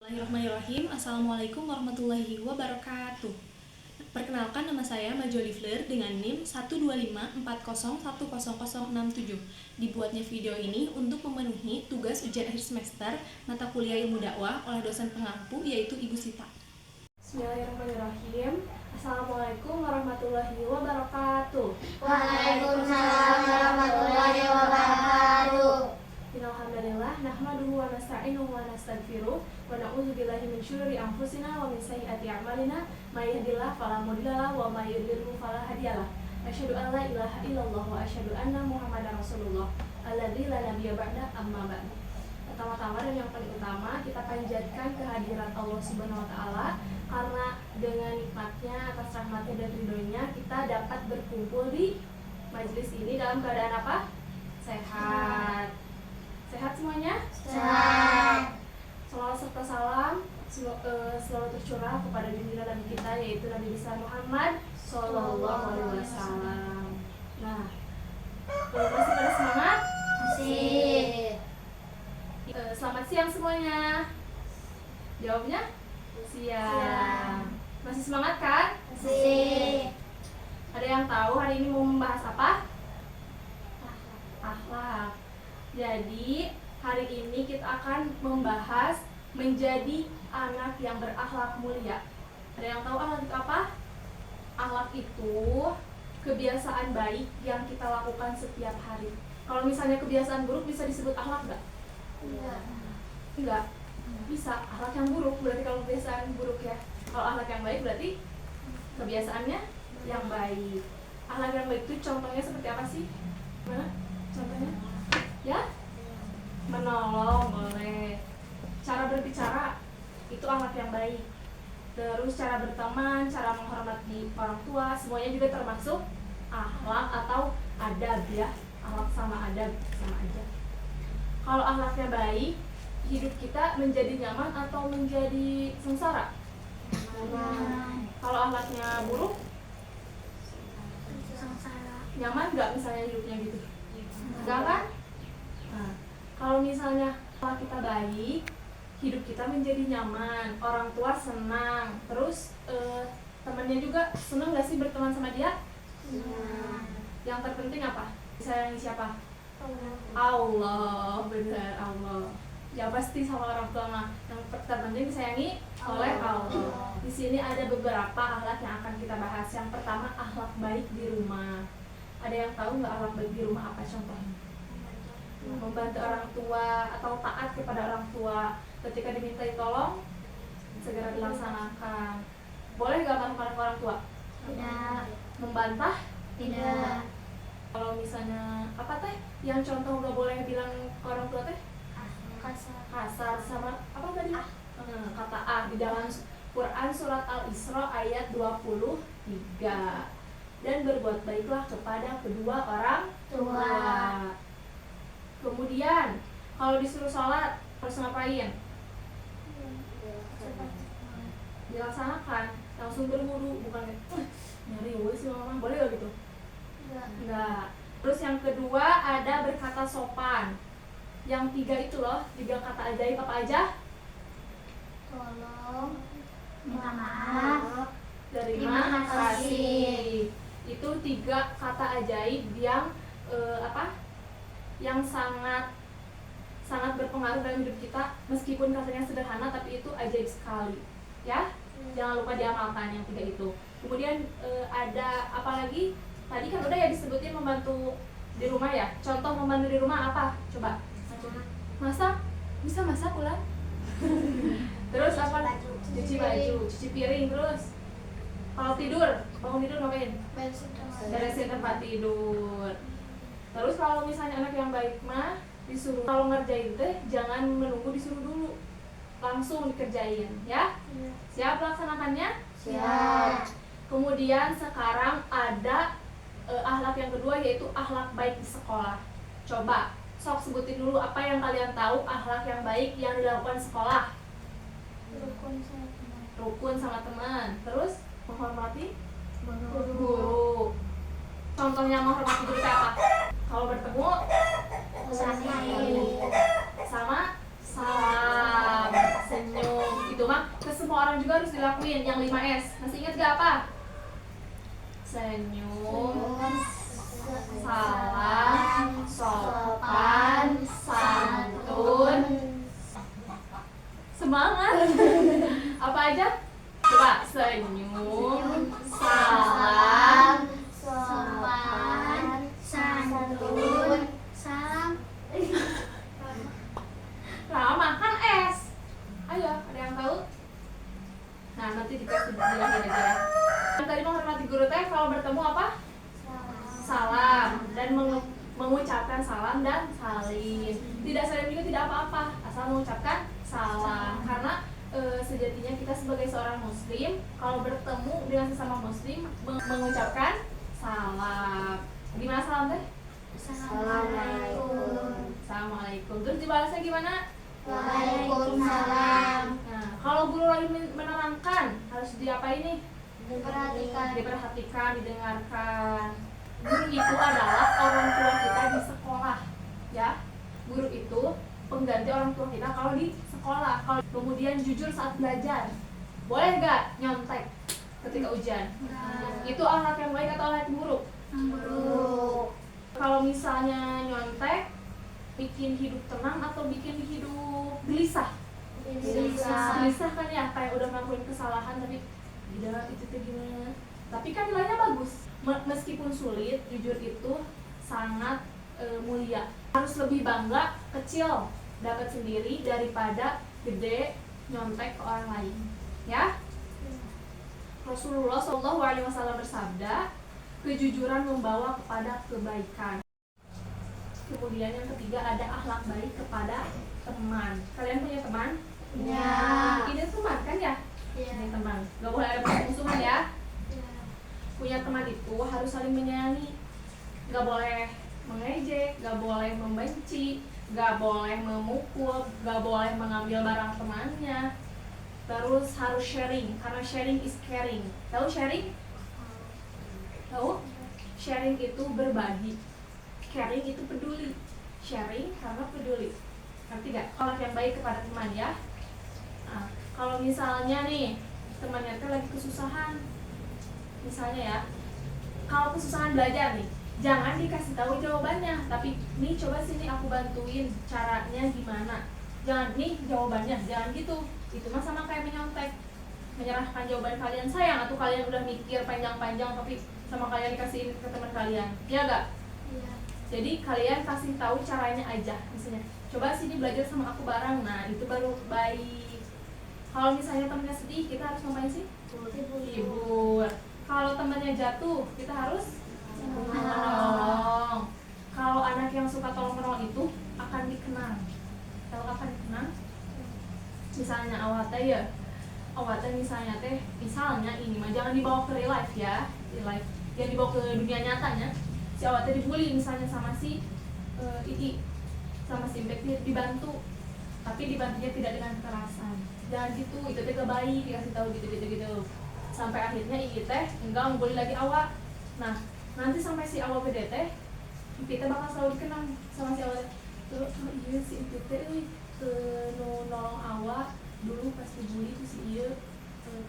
Bismillahirrahmanirrahim. Assalamualaikum warahmatullahi wabarakatuh. Perkenalkan, nama saya Majoli Fleur dengan NIM 125401067. Dibuatnya video ini untuk memenuhi tugas ujian akhir semester mata kuliah ilmu dakwah oleh dosen pengampu yaitu Ibu Sita. Bismillahirrahmanirrahim. Assalamualaikum warahmatullahi wabarakatuh. Waalaikumsalam warahmatullahi wabarakatuh. Alhamdulillah, nahmaduhu wa nasta'inuhu wa nastaghfiruh wa na'udzubillahi min syururi anfusina wa min sayyiati a'malina may yahdihillahu fala mudhillalah wa may yudhlilhu fala hadiyalah. Asyhadu an la ilaha illallah wa asyhadu anna Muhammadar Rasulullah alladzi la nabiyya ba'da amma ba'du. Pertama-tama dan yang paling utama, kita panjatkan kehadiran Allah Subhanahu wa taala karena dengan nikmatnya, atas rahmatnya dan ridhonya kita dapat berkumpul di majelis ini dalam keadaan apa? Sehat. Sehat semuanya? Sehat. Salawat serta salam selalu tercurah kepada junjungan Nabi kita yaitu Nabi besar Muhammad Sallallahu Alaihi Wasallam. Nah, masih pada semangat? Masih. Selamat siang semuanya. Jawabnya? Siang. Masih semangat kan? Masih. Ada yang tahu hari ini mau membahas apa? Akhlak. Jadi hari ini kita akan membahas menjadi anak yang berakhlak mulia. Ada yang tahu akhlak itu apa? Akhlak itu kebiasaan baik yang kita lakukan setiap hari. Kalau misalnya kebiasaan buruk bisa disebut akhlak nggak? Enggak. Bisa. Akhlak yang buruk berarti kalau kebiasaan buruk ya. Kalau akhlak yang baik berarti kebiasaannya yang baik. Akhlak yang baik itu contohnya seperti apa sih? Mana? Contohnya? Ya? Menolong boleh. Cara berbicara itu akhlak yang baik. Terus cara berteman, cara menghormati orang tua, semuanya juga termasuk akhlak atau adab ya. Akhlak sama adab sama aja. Kalau akhlaknya baik, hidup kita menjadi nyaman atau menjadi sengsara? Kalau akhlaknya buruk, nyaman nggak misalnya hidupnya gitu? Enggak kan? Nah, kalau misalnya kalau kita baik, hidup kita menjadi nyaman, orang tua senang, terus temannya juga senang nggak sih berteman sama dia? Yang terpenting apa? Disayangi siapa? Allah, benar Allah. Ya pasti sama orang tua mah. Yang terpenting disayangi oleh Allah. Di sini ada beberapa akhlak yang akan kita bahas. Yang pertama, akhlak baik di rumah. Ada yang tahu nggak akhlak baik di rumah apa contohnya? Membantu orang tua atau taat kepada orang tua. Ketika dimintai tolong, segera dilaksanakan. Boleh nggak marah-marah ke orang tua? Tidak. Membantah? Tidak. Kalau misalnya apa teh? Yang contoh nggak boleh bilang ke orang tua teh? Kasar sama apa tadi? Kata di dalam Quran surat Al-Isra ayat 23. Dan berbuat baiklah kepada kedua orang tua. Kemudian kalau disuruh sholat harus ngapain? Dilaksanakan, langsung berwudu, bukan nyari sih mama, boleh gak gitu? Enggak. Terus yang kedua ada berkata sopan. Yang tiga itu loh, tiga kata ajaib apa aja? Tolong, minta maaf, terima kasih. Itu tiga kata ajaib yang yang sangat berpengaruh dalam hidup kita, meskipun katanya sederhana tapi itu ajaib sekali ya. Jangan lupa diamalkan yang tiga itu. Kemudian ada apa lagi? Tadi kan udah ya disebutin membantu di rumah ya. Contoh membantu di rumah apa? Coba. Masak? Bisa masak ulang? Terus apa? Cuci baju, cuci piring. Terus kalau tidur, bangun tidur ngapain? Beresin tempat tidur. Terus kalau misalnya anak yang baik mah disuruh, kalau ngerjain teh jangan menunggu disuruh dulu, langsung dikerjain ya. Siap laksanakannya? Siap. Kemudian sekarang ada akhlak yang kedua yaitu akhlak baik di sekolah. Coba sok sebutin dulu apa yang kalian tahu akhlak yang baik yang dilakukan sekolah. Rukun sama teman. Terus menghormati guru. Contohnya menghormati guru kayak apa? Kalau bertemu sama salam, senyum. mah ke semua orang juga harus dilakuin yang 5S. Masih ingat gak apa? Senyum, salam, sopan, santun. Semangat. Apa aja? Coba senyum, salam, sopan, santun, salam. lama kan S. Ayo, ada yang tahu? Nah, nanti dikasih jelasin aja. Yang tadi menghormati guru teh kalau bertemu apa? Salam dan mengucapkan salam dan salim. Tidak salim juga tidak apa-apa, asal mengucapkan salam. Karena sejatinya kita sebagai seorang muslim kalau bertemu dengan sesama muslim mengucapkan salam. Gimana salam teh? Assalamualaikum. Assalamualaikum. Terus dibalasnya gimana? Waalaikumsalam. Nah, kalau guru lagi menerangkan harus diapain nih? Diperhatikan, didengarkan. Guru itu adalah orang tua kita di sekolah, ya. Guru itu pengganti orang tua kita kalau di sekolah. Kalau kemudian jujur saat belajar, boleh gak nyontek ketika ujian? Itu akhlak yang baik atau akhlak yang buruk? Buruk. Kalau misalnya nyontek, bikin hidup tenang atau bikin hidup gelisah? Gelisah kan ya, kayak udah ngelakuin kesalahan tapi tidak itu tuh gimana. Tapi kan nilainya bagus. Meskipun sulit, jujur itu sangat mulia. Harus lebih bangga kecil dapat sendiri daripada gede nyontek ke orang lain. Ya? Rasulullah SAW bersabda, kejujuran membawa kepada kebaikan. Kemudian yang ketiga ada akhlak baik kepada teman. Kalian punya teman? Ya. Ini teman kan ya? Ya. Ini teman. Gak boleh ada permusuhan ya. Punya teman itu harus saling menyayangi. Gak boleh mengejek, gak boleh membenci, gak boleh memukul, gak boleh mengambil barang temannya. Terus harus sharing, karena sharing is caring. Tahu sharing? Tahu? Sharing itu berbagi. Caring itu peduli. Sharing karena peduli. Ngerti gak? Kalau yang baik kepada teman ya. Nah, kalau misalnya nih temannya tuh lagi kesusahan, misalnya ya, kalau kesusahan belajar nih, jangan dikasih tahu jawabannya, tapi nih coba sini aku bantuin caranya gimana. Jangan nih jawabannya, jangan gitu. Itu mah sama kayak menyontek, menyerahkan jawaban kalian sayang atau kalian udah mikir panjang-panjang tapi sama kalian dikasihin ke teman kalian, ya gak? Ya. Jadi kalian kasih tahu caranya aja, misalnya coba sini belajar sama aku bareng, nah itu baru baik. Kalau misalnya temennya sedih, kita harus ngapain sih? Hibur. Kalau temennya jatuh, kita harus menolong. Kalau anak yang suka tolong menolong itu akan dikenang. Tahu akan dikenang? Misalnya awat teh ya, awat teh misalnya teh, misalnya ini mah jangan dibawa ke real life ya, real life yang dibawa ke dunia nyatanya. Si awat teh dibully misalnya sama si Iti, sama si Mbek dibantu, tapi dibantunya tidak dengan kekerasan. Jangan gitu, itu teh gak baik dikasih tahu gitu. Sampai akhirnya Iti teh enggak membuli lagi awak. Nah, nanti sampai si awak gede teh, Iti teh bakal selalu dikenang sama si awak. Terus iya si Iti teh nolong awak dulu pas dibully tuh si iya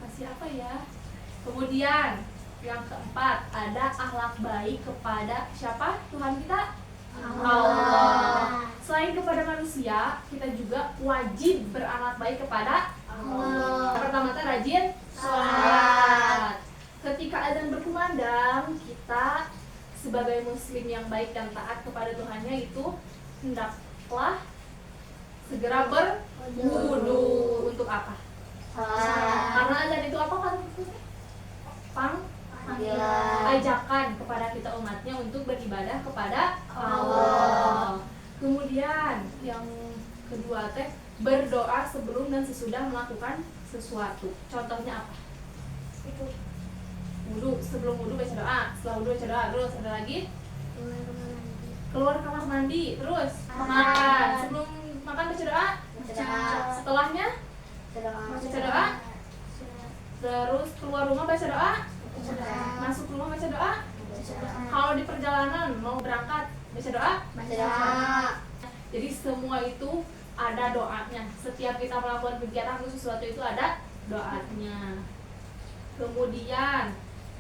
kasih apa ya. Kemudian yang keempat ada akhlak baik kepada siapa? Tuhan kita? Allah. Selain kepada manusia, kita juga wajib berakhlak baik kepada Allah. Pertama teh rajin sholat. Ketika azan berkumandang, kita sebagai muslim yang baik dan taat kepada Tuhannya itu hendaklah segera berwudu. Untuk apa? Karena azan itu apa kan? Ajakan kepada kita umatnya untuk beribadah kepada Allah. Kemudian yang kedua teh berdoa sebelum dan sesudah melakukan sesuatu. Contohnya apa? Wudu, sebelum wudu baca doa, setelah wudu baca doa, terus ada lagi keluar kamar mandi, terus makan. Sebelum makan baca doa, setelahnya baca doa, terus keluar rumah baca doa, masuk rumah baca doa. Kalau di perjalanan mau berangkat baca doa. Jadi semua itu ada doanya. Setiap kita melakukan kegiatan atau sesuatu itu ada doanya. Kemudian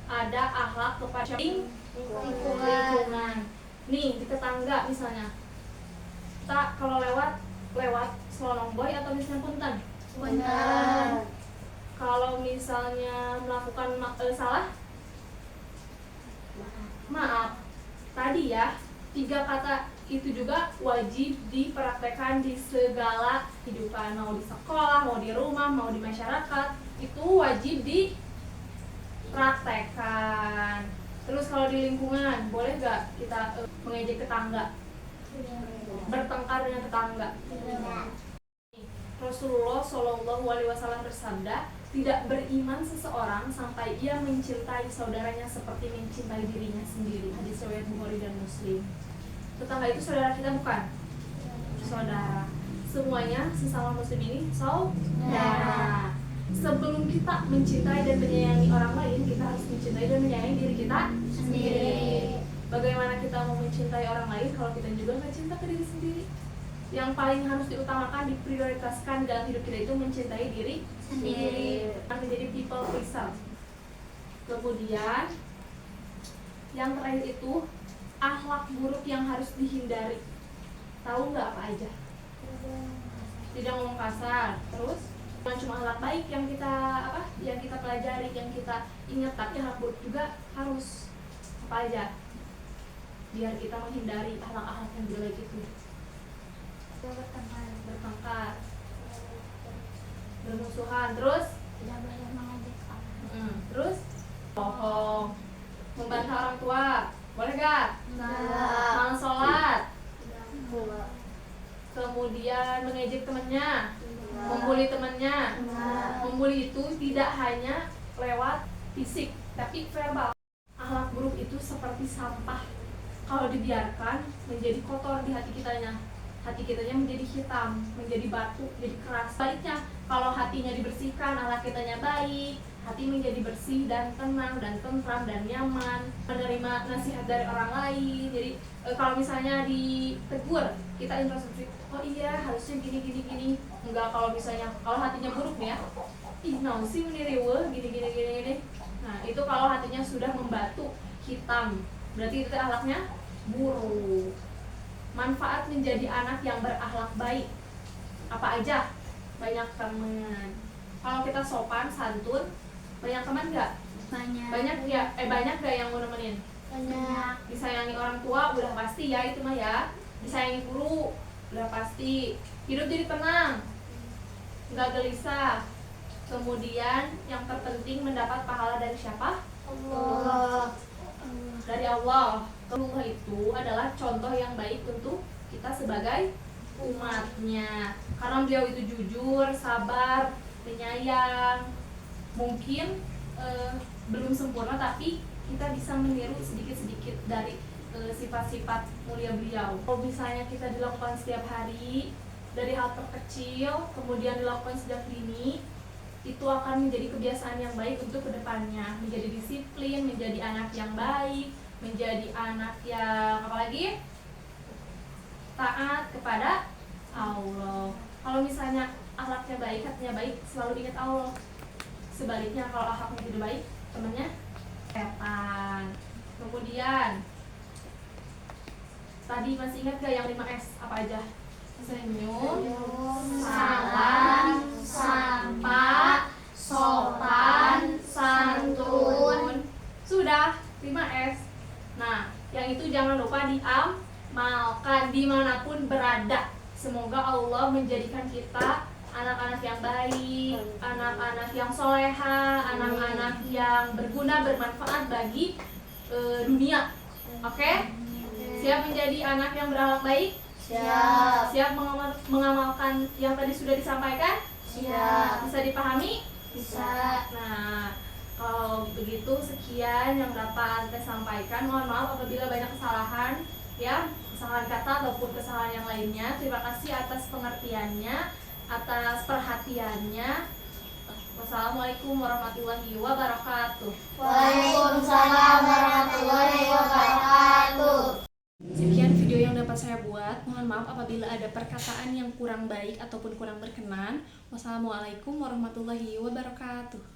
ada akhlak kepada lingkungan. Nih di tetangga misalnya, kita kalau lewat selonong boy atau misalnya punten. Kalau misalnya melakukan salah, maaf. Tadi ya, 3 kata itu juga wajib dipraktekkan di segala kehidupan, mau di sekolah, mau di rumah, mau di masyarakat, itu wajib dipraktekkan. Terus kalau di lingkungan, boleh gak kita mengejek tetangga, bertengkar dengan tetangga? Rasulullah Shallallahu Alaihi Wasallam bersabda, tidak beriman seseorang sampai ia mencintai saudaranya seperti mencintai dirinya sendiri. Hadis riwayat Bukhari dan Muslim. Tetangga itu saudara kita bukan? Saudara. Semuanya sesama muslim ini saudara. Sebelum kita mencintai dan menyayangi orang lain, kita harus mencintai dan menyayangi diri kita sendiri. Bagaimana kita mau mencintai orang lain kalau kita juga nggak cinta ke diri sendiri? Yang paling harus diutamakan, diprioritaskan dalam hidup kita itu mencintai diri sendiri, menjadi people pleaser. Kemudian yang terakhir itu akhlak buruk yang harus dihindari. Tahu nggak apa aja? Tidak ngomong kasar. Terus bukan cuma akhlak baik yang kita pelajari, yang kita ingat, tapi akhlak buruk juga harus. Apa aja? Biar kita menghindari akhlak-akhlak yang jelek itu. Bertengkar, bermusuhan, terus tidak boleh mengajak orang. Terus bohong, membantah orang tua, boleh gak? Malas sholat, kemudian mengejek temannya, membuli temannya. Membuli itu tidak hanya lewat fisik, tapi verbal. Akhlak buruk itu seperti sampah, kalau dibiarkan menjadi kotor di hati kitanya menjadi hitam, menjadi batu, jadi keras. Baliknya, kalau hatinya dibersihkan, akhlak kitanya baik, hati menjadi bersih dan tenang dan tentram dan nyaman, menerima nasihat dari orang lain. Jadi kalau misalnya ditegur, kita introspeksi, oh iya harusnya gini. Enggak, kalau misalnya kalau hatinya buruk nih ya, ih nausi meniriwe gini. Nah itu kalau hatinya sudah membatu, hitam, berarti itu akhlaknya buruk. Manfaat menjadi anak yang berakhlak baik apa aja? Banyak teman. Kalau kita sopan, santun, banyak teman nggak? Banyak ya. Banyak nggak yang mau nemenin? Banyak. Disayangi orang tua udah pasti ya, itu mah ya. Disayangi guru udah pasti. Hidup jadi tenang, nggak gelisah. Kemudian yang terpenting mendapat pahala dari siapa? Allah. Dari Allah. Allah itu adalah contoh yang baik untuk kita sebagai umatnya, karena beliau itu jujur, sabar, penyayang. Mungkin belum sempurna, tapi kita bisa meniru sedikit-sedikit dari sifat-sifat mulia beliau. Kalau misalnya kita dilakukan setiap hari dari hal terkecil, kemudian dilakukan sejak dini, itu akan menjadi kebiasaan yang baik untuk kedepannya, menjadi disiplin, menjadi anak yang baik, menjadi anak yang apalagi taat kepada Allah. Kalau misalnya akhlaknya baik, hatinya baik, selalu ingat Allah. Sebaliknya kalau akhlaknya tidak baik, temannya setan. Kemudian tadi masih ingat gak yang 5S apa aja? Senyum, salam, sapa, sopan, santun. Sudah 5S. Nah, yang itu jangan lupa diamalkan dimanapun berada. Semoga Allah menjadikan kita anak-anak yang baik, anak-anak yang soleha, anak-anak yang berguna, bermanfaat bagi dunia. Oke? Siap menjadi anak yang berakhlak baik? Siap. Siap mengamalkan yang tadi sudah disampaikan? Siap. Bisa dipahami? Bisa. Nah, kalau begitu sekian yang dapat saya sampaikan. Mohon maaf apabila banyak kesalahan, ya, kesalahan kata ataupun kesalahan yang lainnya. Terima kasih atas pengertiannya, atas perhatiannya. Wassalamualaikum warahmatullahi wabarakatuh. Waalaikumsalam warahmatullahi wabarakatuh. Sekian video video yang dapat saya buat. Mohon maaf apabila ada perkataan yang kurang baik ataupun kurang berkenan. Wassalamualaikum warahmatullahi wabarakatuh.